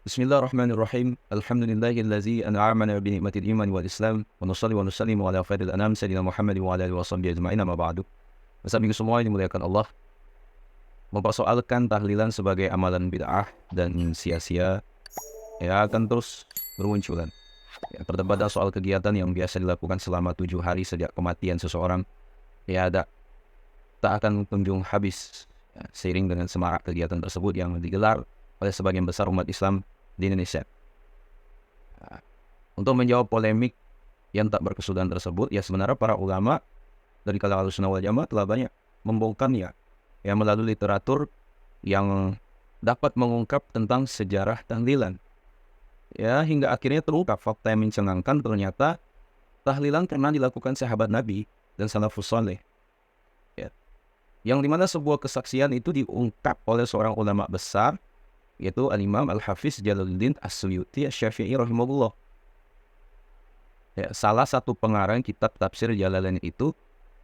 Bismillahirrahmanirrahim. Alhamdulillahillazi an'amana bi ni'matil iman wal Islam wa nusalli wa nusallimu ala khairil anam sayyidina Muhammad wa ala alihi washabbihi ajma'in amma ba'du. Bapak semua yang dimuliakan Allah, mempersoalkan tahlilan sebagai amalan bid'ah dan sia-sia ya akan terus bermunculan. Ya, perdebatan soal kegiatan yang biasa dilakukan selama 7 hari sejak kematian seseorang ya tak akan kunjung habis ya, seiring dengan semarak kegiatan tersebut yang digelar oleh sebagian besar umat Islam di Indonesia. Nah, untuk menjawab polemik yang tak berkesudahan tersebut, ya sebenarnya para ulama dari kalangan Ahlussunnah wal Jamaah telah banyak membongkarnya ya melalui literatur yang dapat mengungkap tentang sejarah tahlilan. Ya, hingga akhirnya terungkap fakta yang mencengangkan ternyata tahlilan pernah dilakukan sahabat Nabi dan salafus saleh. Ya. Yang dimana sebuah kesaksian itu diungkap oleh seorang ulama besar, yaitu Al-Imam Al-Hafiz Jalaluddin As-Suyuti Asy-Syafi'i rahimahullah. Ya, salah satu pengarang kitab tafsir Jalalain itu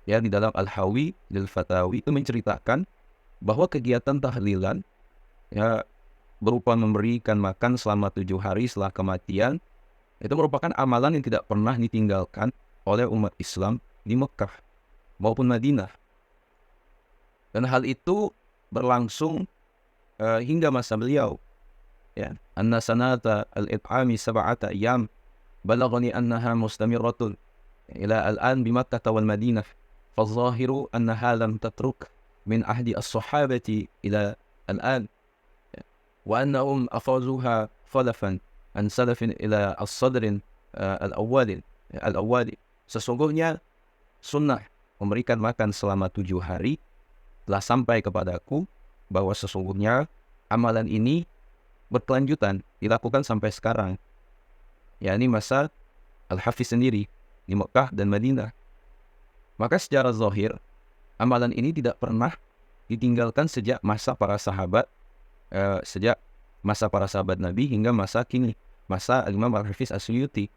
ya di dalam Al-Hawi lil Fatawi itu menceritakan bahwa kegiatan tahlilan ya berupa memberikan makan selama 7 hari setelah kematian itu merupakan amalan yang tidak pernah ditinggalkan oleh umat Islam di Mekah maupun Madinah. Dan hal itu berlangsung hingga masa beliau. Ya, anna sanata al-it'ami sab'ata ayyam balaghani annaha mustamirratun ila al-an bi Makkah wal Madinah. Fadh-dhahiru annaha lam tatruk min ahdi as-sahabati ila al-an. Wa annahum afazuha khalafan an salafin ila as-sadrin al-awwali. Sesungguhnya sunnah memberikan makan selama 7 hari telah sampai kepadaku bahwa sesungguhnya amalan ini berkelanjutan dilakukan sampai sekarang, yakni masa Al-Hafiz sendiri di Mekah dan Madinah. Maka secara zahir amalan ini tidak pernah ditinggalkan sejak masa para sahabat, sejak masa para sahabat Nabi hingga masa kini, masa Imam Al-Hafiz As-Suyuti.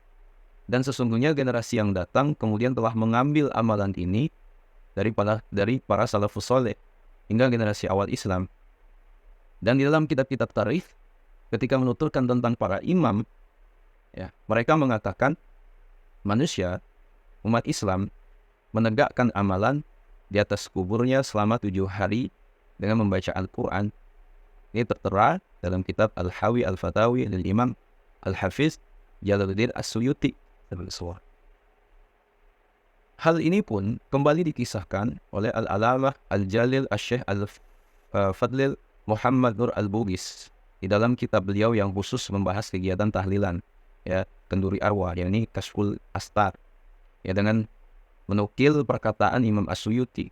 Dan sesungguhnya generasi yang datang kemudian telah mengambil amalan ini dari para salafus saleh hingga generasi awal Islam. Dan di dalam kitab-kitab tarikh ketika menuturkan tentang para imam ya, mereka mengatakan manusia umat Islam menegakkan amalan di atas kuburnya selama 7 hari dengan membaca Al-Quran. Ini tertera dalam kitab Al-Hawi Al-Fatawi dari Imam Al-Hafiz Jalaluddin As-Suyuti. Hal ini pun kembali dikisahkan oleh Al-Alamah Al-Jalil Asy-Syaikh Al-Fadlil Muhammad Nur Al-Bugis di dalam kitab beliau yang khusus membahas kegiatan tahlilan ya kenduri arwah, yakni Kashful Astar, ya dengan menukil perkataan Imam As-Suyuti,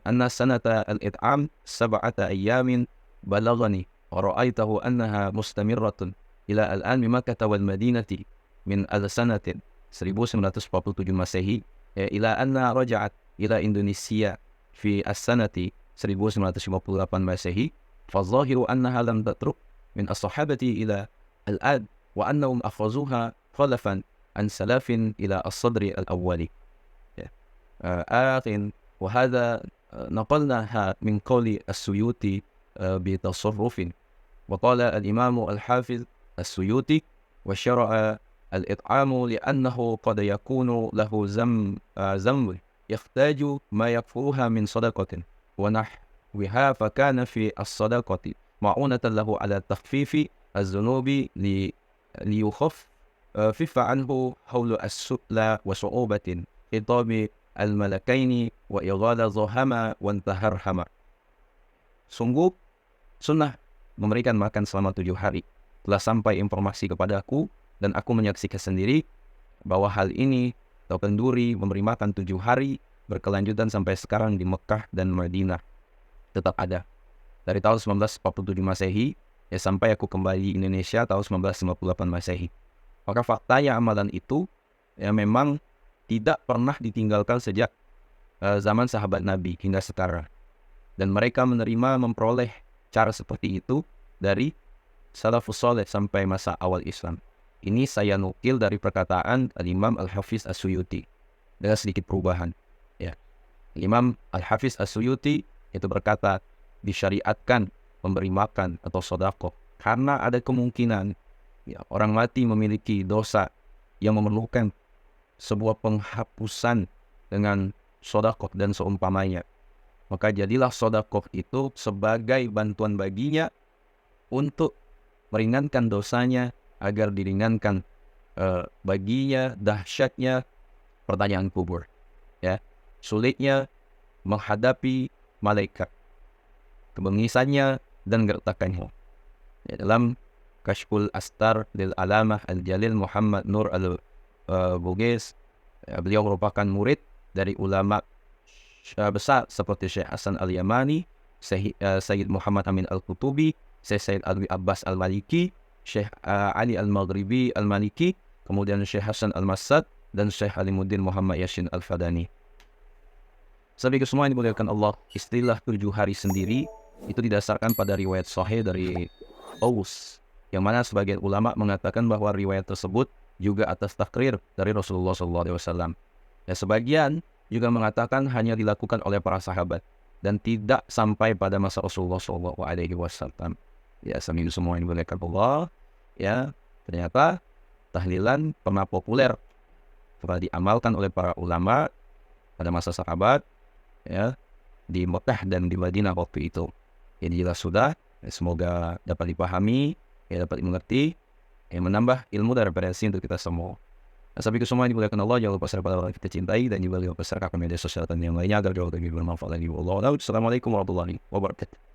anna sanata al-it'am sab'ata ayyamin balaghani wa ra'aitahu annaha mustamirratun ila al-an bi Makkah wal Madinati min al-sanatin 1947 Masehi ya, ila anna raja'at ila Indonesia fi as-sanati 1958 Masehi. فالظاهر أنها لم تترك من الصحابة إلى الآن وأنهم أخذوها خلفا عن سلف إلى الصدر الأولي. وهذا نقلناها من قول السيوطي بتصرف. وقال الإمام الحافظ السيوطي وشرع الإطعام لأنه قد يكون له ذنب يحتاج ما يكفوها من صدقة ونحوها فكان في الصدقة معونة له على تخفيف الذنوب ليخفف عنه حول السؤل وصعوبة خطاب الملكين وإغال ظهما وانتهرهما. Sungguh sunnah memberikan makan selama 7 hari telah sampai informasi kepadaku dan aku menyaksikan sendiri bahwa hal ini atau kenduri memberi makan 7 hari berkelanjutan sampai sekarang di Mekah dan Madinah tetap ada dari tahun 1947 Masehi ya sampai aku kembali Indonesia tahun 1958 Masehi. Maka faktanya amalan itu ya memang tidak pernah ditinggalkan sejak zaman sahabat Nabi hingga sekarang. Dan mereka menerima memperoleh cara seperti itu dari salafus saleh sampai masa awal Islam. Ini saya nukil dari perkataan Al-Imam Al-Hafiz As-Suyuti dengan sedikit perubahan. Ya. Imam Al-Hafiz As-Suyuti itu berkata disyariatkan memberi makan atau sedekah karena ada kemungkinan Ya, orang mati memiliki dosa yang memerlukan sebuah penghapusan dengan sodakoh dan seumpamanya. Maka jadilah sodakoh itu sebagai bantuan baginya untuk meringankan dosanya, agar diringankan baginya dahsyatnya pertanyaan kubur, ya, sulitnya menghadapi malaikat, kebengisannya dan gertakannya. Ya, dalam Kashful Astar lil Alamah Al-Jalil Muhammad Nur Al-Bugis, beliau merupakan murid dari ulama besar seperti Syekh Hasan Al-Yamani, Sayyid Muhammad Amin Al-Qutubi, Syekh Alwi Abbas Al-Maliki, Syekh Ali Al-Maghribi Al-Maliki, kemudian Syekh Hasan Al-Massad, dan Syekh Alimuddin Muhammad Yashin Al-Fadani. Sahabat semua yang dimuliakan Allah, istilah 7 hari sendiri itu didasarkan pada riwayat sahih dari Aus, yang mana sebagian ulama mengatakan bahwa riwayat tersebut juga atas takrir dari Rasulullah SAW. Ya, sebagian juga mengatakan hanya dilakukan oleh para sahabat dan tidak sampai pada masa Rasulullah SAW. Ya, sahabat semua yang dimuliakan Allah, ya, ternyata tahlilan pernah populer, pernah diamalkan oleh para ulama pada masa sahabat, ya, di Mekah dan di Madinah waktu itu. Ini jelas sudah, semoga dapat dipahami, ya, dapat dimengerti, yang menambah ilmu dan referensi untuk kita semua. Sampai ke semua yang dimuliakan Allah, jangan lupa share pada orang kita cintai, dan juga lupa share ke media sosial dan yang lainnya agar jauh lebih bermanfaat lagi. Wassalamualaikum warahmatullahi wabarakatuh.